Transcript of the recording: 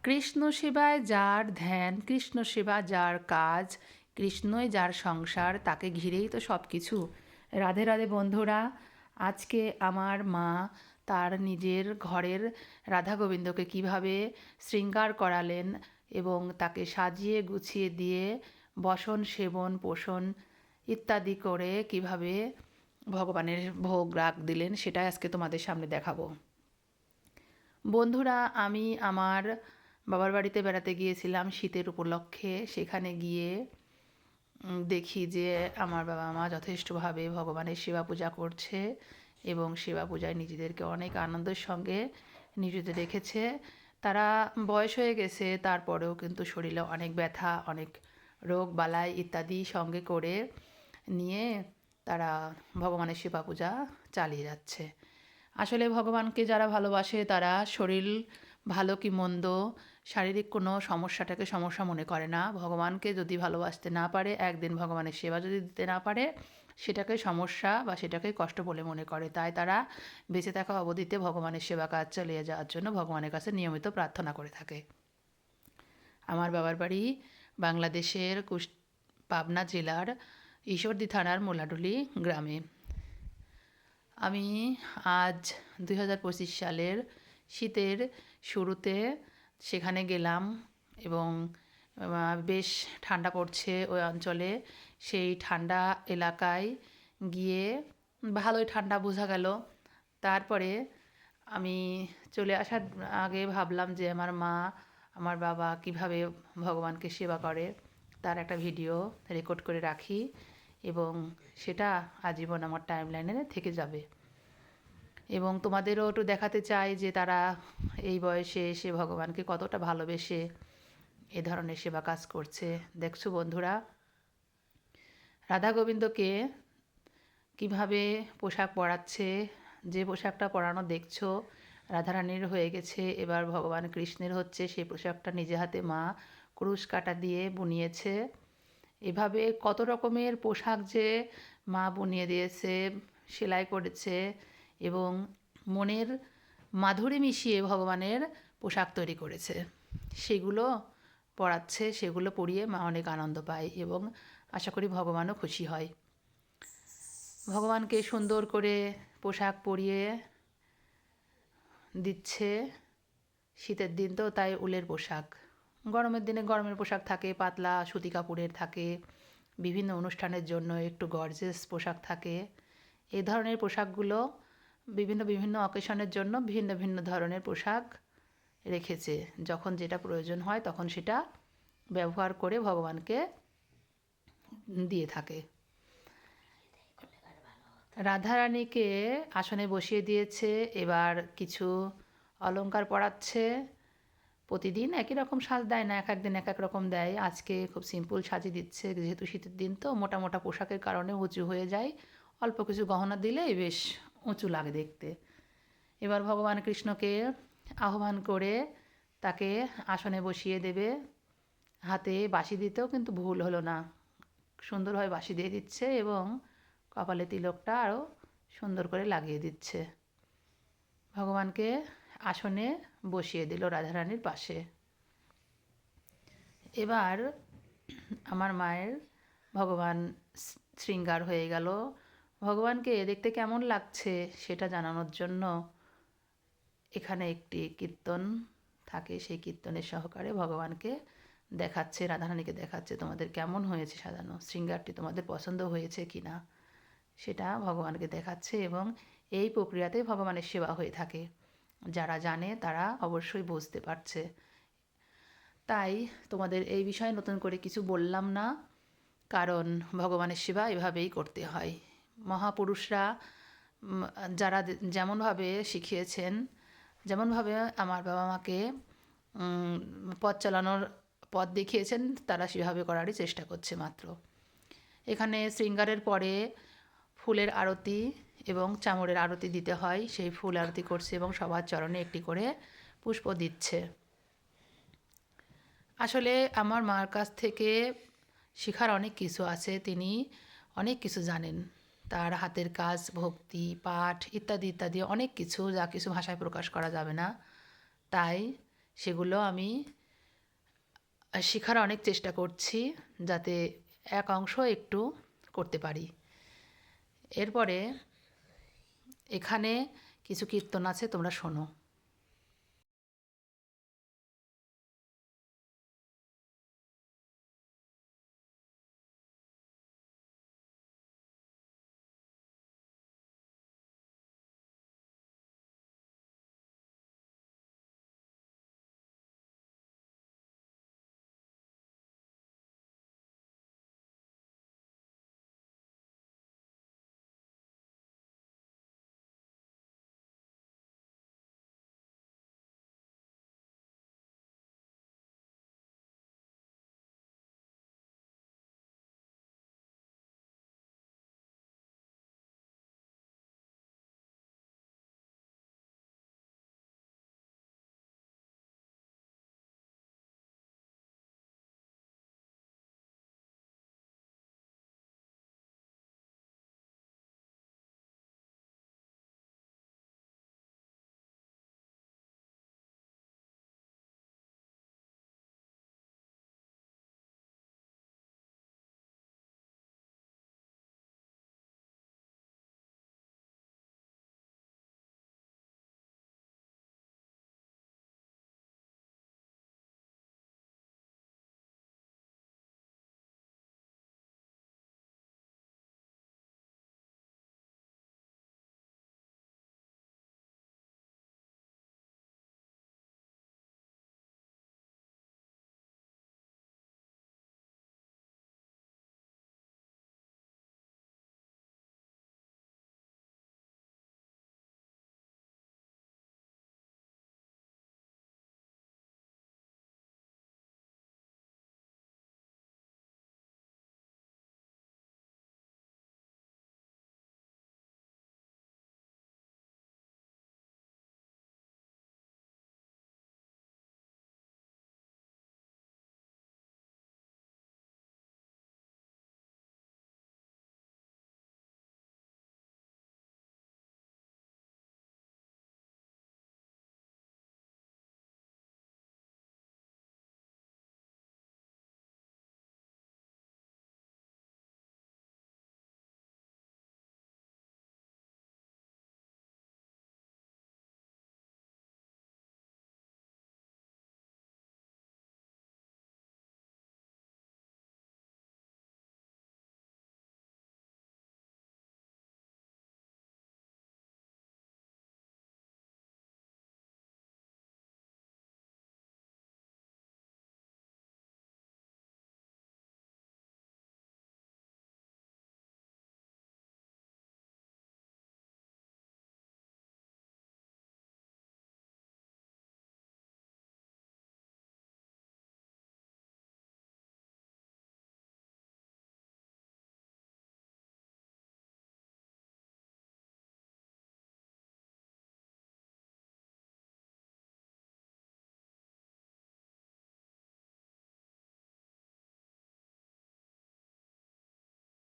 কৃষ্ণ সেবায় যার ধ্যান, কৃষ্ণ সেবা যার কাজ, কৃষ্ণই যার সংসার, তাকে ঘিরেই তো সব কিছু। রাধে রাধে বন্ধুরা। আজকে আমার মা তার নিজের ঘরের রাধা গোবিন্দকে কীভাবে শৃঙ্গার করালেন এবং তাকে সাজিয়ে গুছিয়ে দিয়ে বসন সেবন পোষণ ইত্যাদি করে কিভাবে ভগবানের ভোগ রাগ দিলেন, সেটাই আজকে তোমাদের সামনে দেখাবো। বন্ধুরা, আমি আমার বাবার বাড়িতে বেড়াতে গিয়েছিলাম শীতের উপলক্ষে। সেখানে গিয়ে দেখি যে আমার বাবা মা যথেষ্টভাবে ভগবানের সেবা পূজা করছে এবং সেবা পূজায় নিজেদেরকে অনেক আনন্দের সঙ্গে নিয়োজিত রেখেছে। তারা বয়স হয়ে গেছে, তারপরেও কিন্তু শরীরে অনেক ব্যথা, অনেক রোগ বালাই ইত্যাদি সঙ্গে করে নিয়ে তারা ভগবানের সেবা পূজা চালিয়ে যাচ্ছে। আসলে ভগবানকে যারা ভালোবাসে তারা শরীর ভালো কি মন্দ, শারীরিক কোনো সমস্যাটাকে সমস্যা মনে করে না। ভগবানকে যদি ভালোবাসতে না পারে, একদিন ভগবানের সেবা যদি দিতে না পারে, সেটাকে সমস্যা বা সেটাকে কষ্ট বলে মনে করে। তাই তারা বেঁচে থাকা অবধিতে ভগবানের সেবা কাজ চালিয়ে যাওয়ার জন্য ভগবানের কাছে নিয়মিত প্রার্থনা করে থাকে। আমার বাবার বাড়ি বাংলাদেশের পাবনা জেলার ঈশ্বরদী থানার মোলাডুলি গ্রামে। আমি আজ 2025 সালের শীতের শুরুতে সেখানে গেলাম এবং বেশ ঠান্ডা পড়ছে ওই অঞ্চলে। সেই ঠান্ডা এলাকায় গিয়ে ভালোই ঠান্ডা বোঝা গেল। তারপরে আমি চলে আসার আগে ভাবলাম যে আমার মা আমার বাবা কিভাবে ভগবানকে সেবা করে তার একটা ভিডিও রেকর্ড করে রাখি এবং সেটা আজীবন আমার টাইমলাইনে থেকে যাবে। এবং তোমাদেরও একটু দেখাতে চাই যে তারা এই বয়সে এসে ভগবানকে কতটা ভালোবেসে এ ধরনের সেবা কাজ করছে। দেখছো বন্ধুরা, রাধা গোবিন্দকে কিভাবে পোশাক পরাচ্ছে। যে পোশাকটা পরানো দেখছো রাধারানীর হয়ে গেছে, এবার ভগবান কৃষ্ণের হচ্ছে। সেই পোশাকটা নিজে হাতে মা ক্রুশ কাটা দিয়ে বুনিয়েছে। এভাবে কত রকমের পোশাক যে মা বুনিয়ে দিয়েছে, সেলাই করেছে এবং মনের মাধুরী মিশিয়ে ভগবানের পোশাক তৈরি করেছে। সেগুলো পরাচ্ছে, সেগুলো পরিয়ে মা অনেক আনন্দ পায় এবং আশা করি ভগবানও খুশি হয়। ভগবানকে সুন্দর করে পোশাক পরিয়ে দিচ্ছে। শীতের দিন তো তাই উলের পোশাক, গরমের দিনে গরমের পোশাক থাকে, পাতলা সুতি কাপড়ের থাকে, বিভিন্ন অনুষ্ঠানের জন্য একটু গর্জিয়াস পোশাক থাকে। এই ধরনের পোশাকগুলো বিভিন্ন বিভিন্ন অকেশনের জন্য ভিন্ন ভিন্ন ধরনের পোশাক রেখেছে। যখন যেটা প্রয়োজন হয় তখন সেটা ব্যবহার করে ভগবানকে দিয়ে থাকে। রাধারানীকে আসনে বসিয়ে দিয়েছে, এবার কিছু অলংকার পরাচ্ছে। প্রতিদিন একই রকম সাজ দেয় না, এক এক দিন এক এক রকম দেয়। আজকে খুব সিম্পল সাজিয়ে দিচ্ছে, যেহেতু শীতের দিন তো মোটা মোটা পোশাকের কারণে উঁচু হয়ে যায়। অল্প কিছু গহনা দিলেই বেশ উঁচু লাগে দেখতে। এবার ভগবান কৃষ্ণকে আহ্বান করে তাকে আসনে বসিয়ে দেবে। হাতে বাঁশি দিতেও কিন্তু ভুল হলো না, সুন্দরভাবে বাঁশি দিয়ে দিচ্ছে এবং কপালে তিলকটা আরও সুন্দর করে লাগিয়ে দিচ্ছে। ভগবানকে আসনে বসিয়ে দিল রাধারানীর পাশে। এবার আমার মায়ের ভগবান শৃঙ্গার হয়ে গেল। ভগবানকে দেখতে কেমন লাগছে সেটা জানানোর জন্য এখানে একটি কীর্তন থাকে, সেই কীর্তনের সহকারে ভগবানকে দেখাচ্ছে, রাধারানীকে দেখাচ্ছে তোমাদের কেমন হয়েছে সাজানো, শৃঙ্গারটি তোমাদের পছন্দ হয়েছে কি না সেটা ভগবানকে দেখাচ্ছে। এবং এই প্রক্রিয়াতে ভগবানের সেবা হয়ে থাকে। যারা জানে তারা অবশ্যই বুঝতে পারছে। তাই তোমাদের এই বিষয়ে নতুন করে কিছু বললাম না, কারণ ভগবানের সেবা এভাবেই করতে হয়। মহাপুরুষরা যারা যেমনভাবে শিখিয়েছেন, যেমনভাবে আমার বাবা মাকে পথ চালানোর পথ দেখিয়েছেন, তারা সেভাবে করারই চেষ্টা করছে মাত্র। এখানে শৃঙ্গারের পরে ফুলের আরতি এবং চামড়ের আরতি দিতে হয়। সেই ফুল আরতি করছে এবং সবার চরণে একটি করে পুষ্প দিচ্ছে। আসলে আমার মার কাছ থেকে শেখার অনেক কিছু আছে। তিনি অনেক কিছু জানেন। তার হাতের কাজ, ভক্তি, পাঠ ইত্যাদি ইত্যাদি অনেক কিছু, যা কিছু ভাষায় প্রকাশ করা যাবে না। তাই সেগুলো আমি শেখার অনেক চেষ্টা করছি, যাতে এক অংশ একটু করতে পারি। এরপরে এখানে কিছু কীর্তন আছে, তোমরা শোনো।